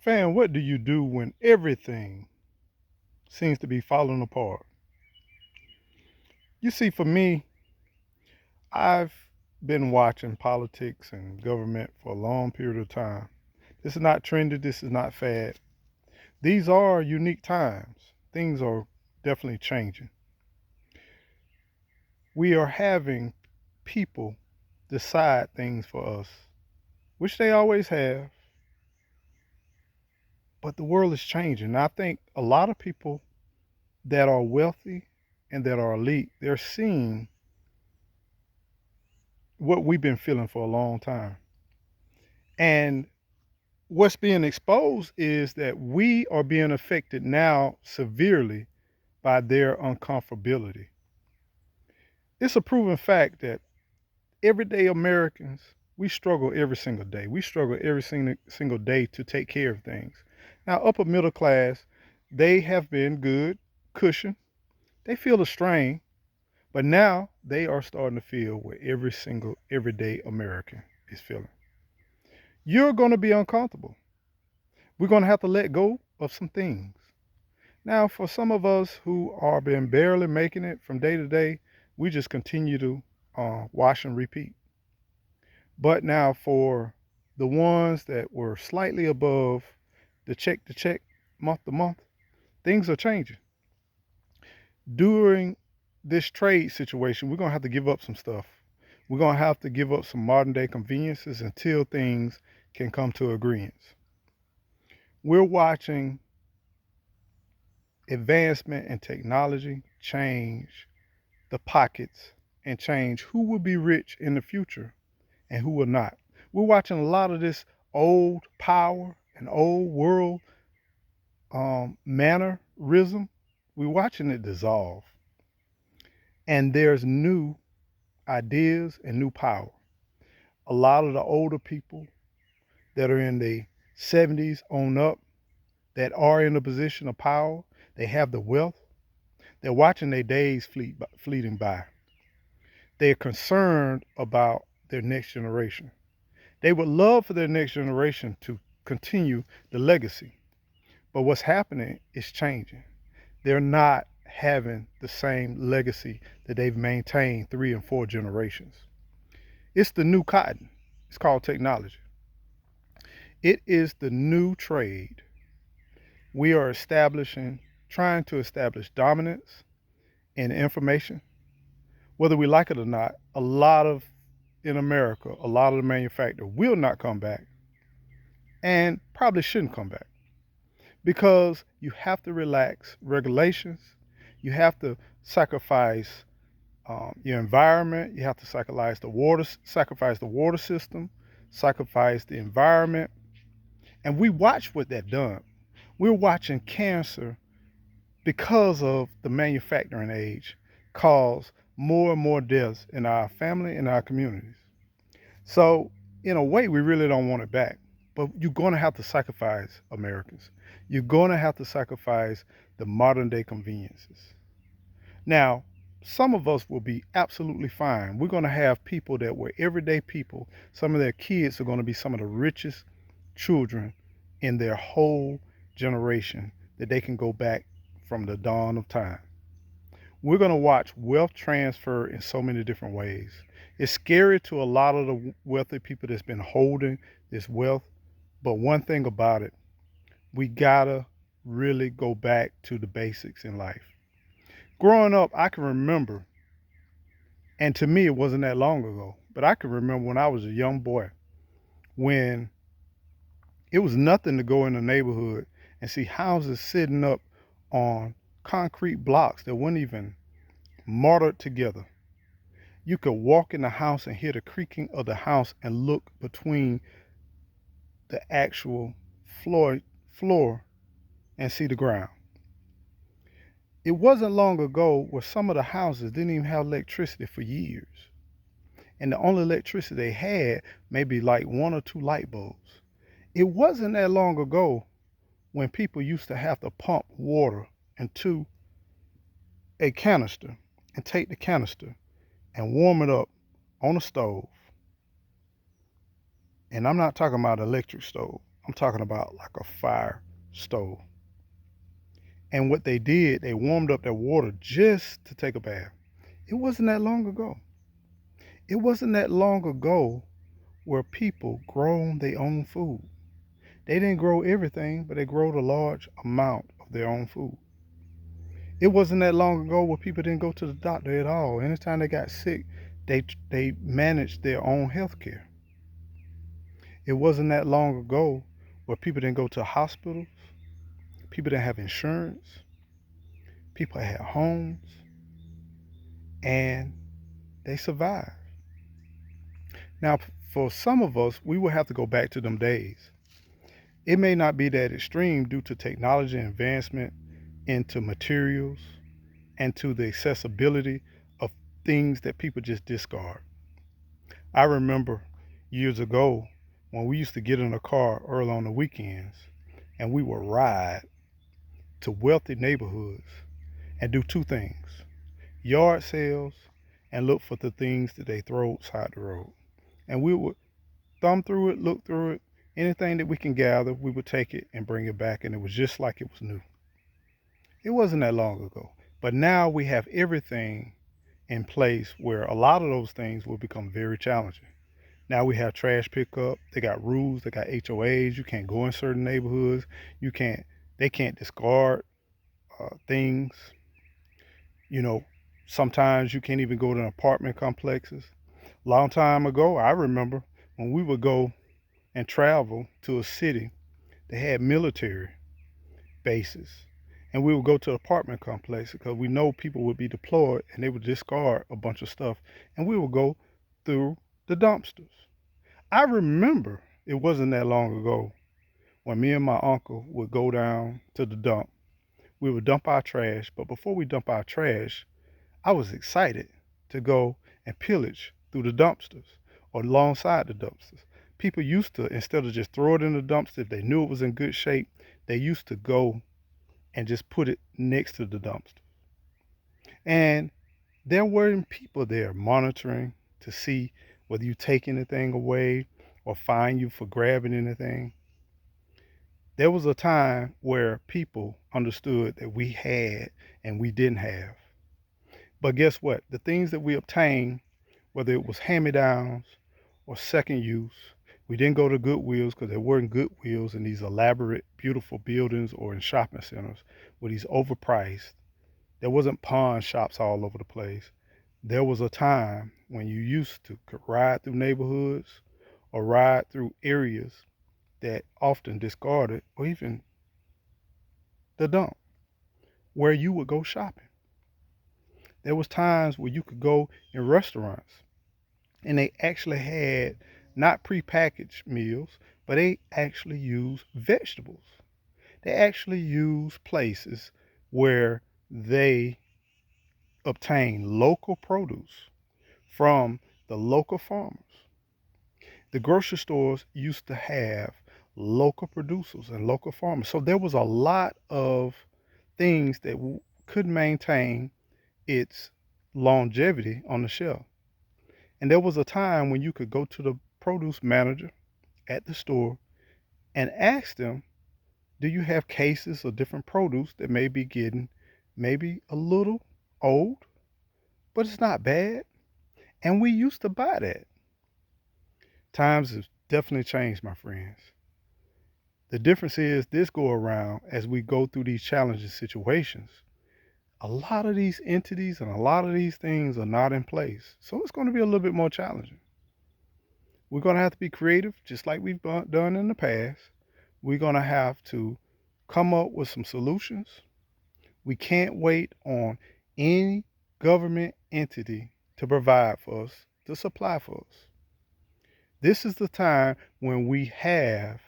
Fan, what do you do when everything seems to be falling apart? You see, for me, I've been watching politics and government for a long period of time. This is not trendy, this is not fad. These are unique times. Things are definitely changing. We are having people decide things for us, which they always have, but the world is changing. And I think a lot of people that are wealthy and that are elite, they're seeing what we've been feeling for a long time. And what's being exposed is that we are being affected now severely by their uncomfortability. It's a proven fact that everyday Americans, we struggle every single day. We struggle every single day to take care of things. Now, upper middle class, they have been good, cushion. They feel the strain, but now they are starting to feel what every single everyday American is feeling. You're going to be uncomfortable. We're going to have to let go of some things. Now, for some of us who are been barely making it from day to day, we just continue to wash and repeat. But now, for the ones that were slightly above the check to check, month to month, things are changing. During this trade situation, we're going to have to give up some stuff. We're going to have to give up some modern day conveniences until things can come to agreement. We're watching advancement in technology change the pockets and change who will be rich in the future and who will not. We're watching a lot of this old power and old world mannerism. We're watching it dissolve. And there's new ideas and new power. A lot of the older people that are in the 70s on up that are in a position of power, they have the wealth. They're watching their days fleeting by. They're concerned about their next generation. They would love for their next generation to continue the legacy. But what's happening is changing. They're not having the same legacy that they've maintained 3 and 4 generations. It's the new cotton. It's called technology. It is the new trade. We are trying to establish dominance in information. Whether we like it or not, in America, a lot of the manufacturers will not come back and probably shouldn't come back because you have to relax regulations. You have to sacrifice your environment. You have to sacrifice the water system, sacrifice the environment. And we watch what that done. We're watching cancer because of the manufacturing age cause more and more deaths in our family and our communities. So in a way, we really don't want it back. But you're going to have to sacrifice Americans. You're going to have to sacrifice the modern day conveniences. Now, some of us will be absolutely fine. We're going to have people that were everyday people. Some of their kids are going to be some of the richest children in their whole generation that they can go back from the dawn of time. We're going to watch wealth transfer in so many different ways. It's scary to a lot of the wealthy people that's been holding this wealth. But one thing about it, we gotta really go back to the basics in life. Growing up, I can remember, and to me, it wasn't that long ago, but I can remember when I was a young boy, when it was nothing to go in the neighborhood and see houses sitting up on concrete blocks that weren't even mortared together. You could walk in the house and hear the creaking of the house and look between the actual floor and see the ground. It wasn't long ago where some of the houses didn't even have electricity for years. And the only electricity they had maybe like 1 or 2 light bulbs. It wasn't that long ago when people used to have to pump water into a canister and take the canister and warm it up on a stove. And I'm not talking about an electric stove. I'm talking about like a fire stove. And what they did, they warmed up their water just to take a bath. It wasn't that long ago. It wasn't that long ago where people grown their own food. They didn't grow everything, but they growed a large amount of their own food. It wasn't that long ago where people didn't go to the doctor at all. Anytime they got sick, they managed their own health care. It wasn't that long ago where people didn't go to hospitals, people didn't have insurance, people had homes, and they survived. Now, for some of us, we will have to go back to them days. It may not be that extreme due to technology advancement into materials and to the accessibility of things that people just discard. I remember years ago when we used to get in a car early on the weekends and we would ride to wealthy neighborhoods and do two things: yard sales and look for the things that they throw side the road. And we would thumb through it, look through it, anything that we can gather, we would take it and bring it back, and it was just like it was new. It wasn't that long ago. But now we have everything in place where a lot of those things will become very challenging. Now we have trash pickup. They got rules. They got HOAs. You can't go in certain neighborhoods. You can't. They can't discard things. You know, sometimes you can't even go to apartment complexes. Long time ago, I remember when we would go and travel to a city that had military bases, and we would go to apartment complexes because we know people would be deployed and they would discard a bunch of stuff, and we would go through the dumpsters. I remember it wasn't that long ago when me and my uncle would go down to the dump. We would dump our trash, but before we dump our trash, I was excited to go and pillage through the dumpsters or alongside the dumpsters. People used to, instead of just throw it in the dumpster, if they knew it was in good shape, they used to go and just put it next to the dumpster. And there weren't people there monitoring to see whether you take anything away or fine you for grabbing anything. There was a time where people understood that we had and we didn't have. But guess what? The things that we obtained, whether it was hand-me-downs or second use, we didn't go to Goodwills because there weren't Goodwills in these elaborate, beautiful buildings or in shopping centers with these overpriced. There wasn't pawn shops all over the place. There was a time when you used to could ride through neighborhoods or ride through areas that often discarded or even the dump where you would go shopping. There was times where you could go in restaurants and they actually had not prepackaged meals, but they actually used vegetables. They actually used places where they obtain local produce from the local farmers. The grocery stores used to have local producers and local farmers. So there was a lot of things that could maintain its longevity on the shelf. And there was a time when you could go to the produce manager at the store and ask them, do you have cases of different produce that may be getting maybe a little old, but it's not bad? And we used to buy that. Times have definitely changed, my friends. The difference is this go around as we go through these challenging situations. A lot of these entities and a lot of these things are not in place. So it's going to be a little bit more challenging. We're going to have to be creative, just like we've done in the past. We're going to have to come up with some solutions. We can't wait on any government entity to provide for us, to supply for us. This is the time when we have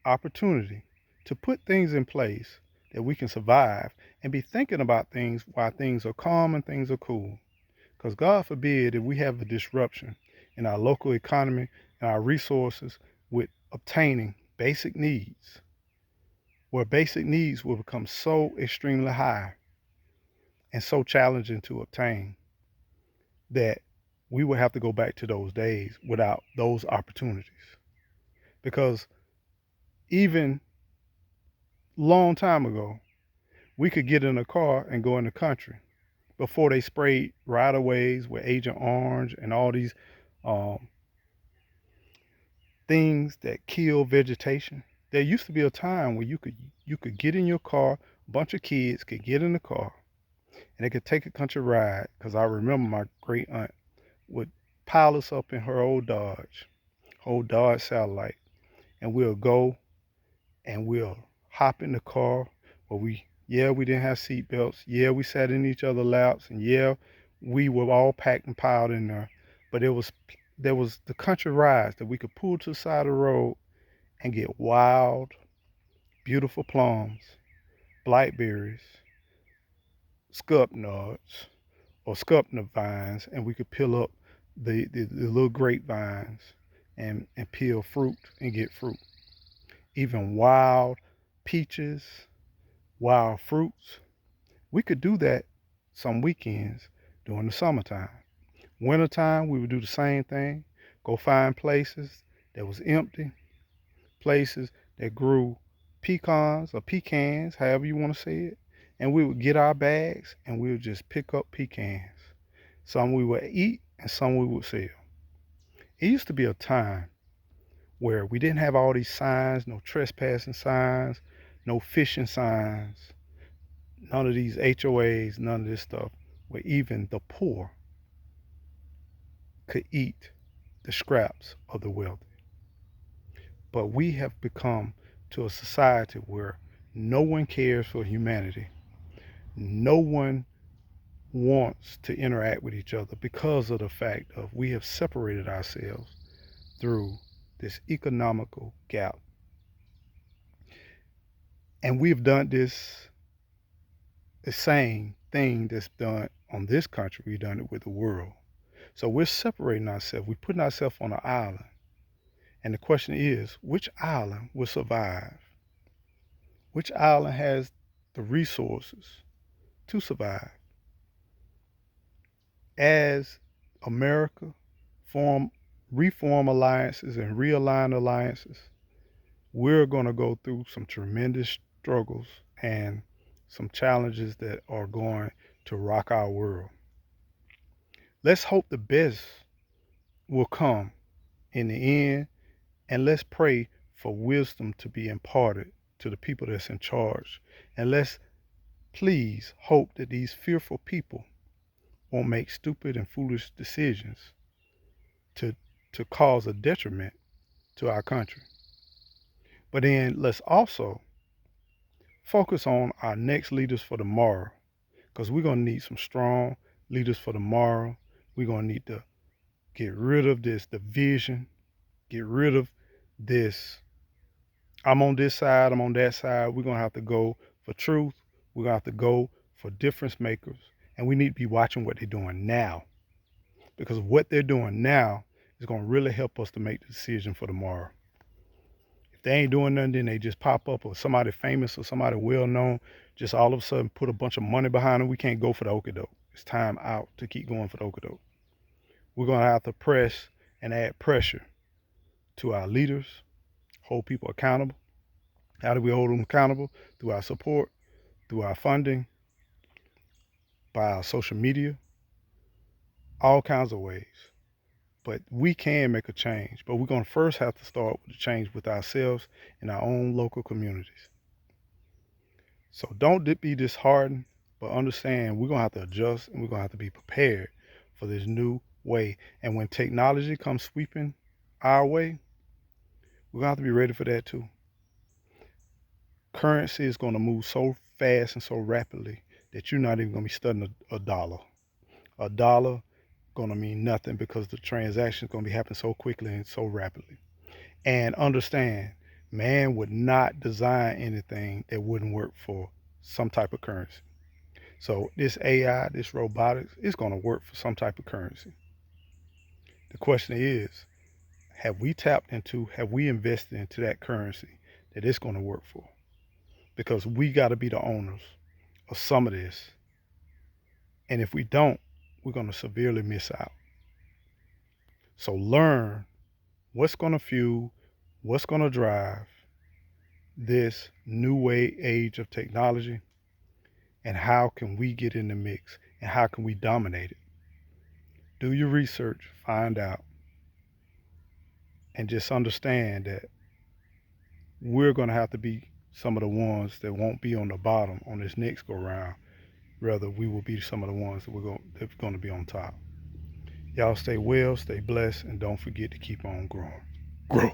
opportunity to put things in place that we can survive and be thinking about things while things are calm and things are cool. Because God forbid if we have a disruption in our local economy and our resources with obtaining basic needs, where basic needs will become so extremely high and so challenging to obtain that we will have to go back to those days without those opportunities. Because Even long time ago, we could get in a car and go in the country before they sprayed right-of-ways with Agent Orange and all these um, things that kill vegetation. There used to be a time where you could get in your car, a bunch of kids could get in the car and they could take a country ride. Because I remember my great aunt would pile us up in her old Dodge Satellite, and we'll go and we'll hop in the car. Where we didn't have seat belts. Yeah, we sat in each other's laps, and yeah, we were all packed and piled in there. But there was the country rides that we could pull to the side of the road and get wild, beautiful plums, blackberries, scup-nuts, or scup-nut vines, and we could peel up the little grapevines and peel fruit and get fruit. Even wild peaches, wild fruits. We could do that some weekends during the summertime. Wintertime, we would do the same thing. Go find places that was empty, places that grew pecans or pecans, however you want to say it. And we would get our bags and we would just pick up pecans. Some we would eat and some we would sell. It used to be a time where we didn't have all these signs, no trespassing signs, no fishing signs, none of these HOAs, none of this stuff, where even the poor could eat the scraps of the wealthy. But we have become to a society where no one cares for humanity. No one wants to interact with each other because of the fact of we have separated ourselves through this economical gap. And we've done this the same thing that's done on this country, we've done it with the world. So we're separating ourselves. We're putting ourselves on an island. And the question is, which island will survive? Which island has the resources to survive? As America reform alliances and realign alliances, we're going to go through some tremendous struggles and some challenges that are going to rock our world. Let's hope the best will come in the end, and let's pray for wisdom to be imparted to the people that's in charge. And let's please hope that these fearful people won't make stupid and foolish decisions to, to cause a detriment to our country. But then let's also focus on our next leaders for tomorrow, because we're going to need some strong leaders for tomorrow. We're going to need to get rid of this division, get rid of this, I'm on this side, I'm on that side. We're going to have to go for truth. We're going to have to go for difference makers. And we need to be watching what they're doing now, because what they're doing now is going to really help us to make the decision for tomorrow. If they ain't doing nothing, then they just pop up, or somebody famous or somebody well known just all of a sudden put a bunch of money behind them. We can't go for the okadoke. It's time out to keep going for the okadoke. We're going to have to press and add pressure to our leaders, hold people accountable. How do we hold them accountable? Through our support, through our funding, by our social media, all kinds of ways. But we can make a change. But we're going to first have to start with the change with ourselves in our own local communities. So don't be disheartened, but understand we're going to have to adjust and we're going to have to be prepared for this new way. And when technology comes sweeping our way, we're going to have to be ready for that too. Currency is going to move so fast and so rapidly that you're not even going to be studying a dollar. A dollar going to mean nothing because the transaction is going to be happening so quickly and so rapidly. And understand, man would not design anything that wouldn't work for some type of currency. So this AI, this robotics, is going to work for some type of currency. The question is, have we invested into that currency that it's going to work for? Because we got to be the owners of some of this. And if we don't, we're going to severely miss out. So learn what's going to fuel, what's going to drive, this new way age of technology, and how can we get in the mix, and how can we dominate it? Do your research, find out, and just understand that we're going to have to be some of the ones that won't be on the bottom on this next go round. Rather, we will be some of the ones that's going to be on top. Y'all stay well, stay blessed, and don't forget to keep on growing. Grow.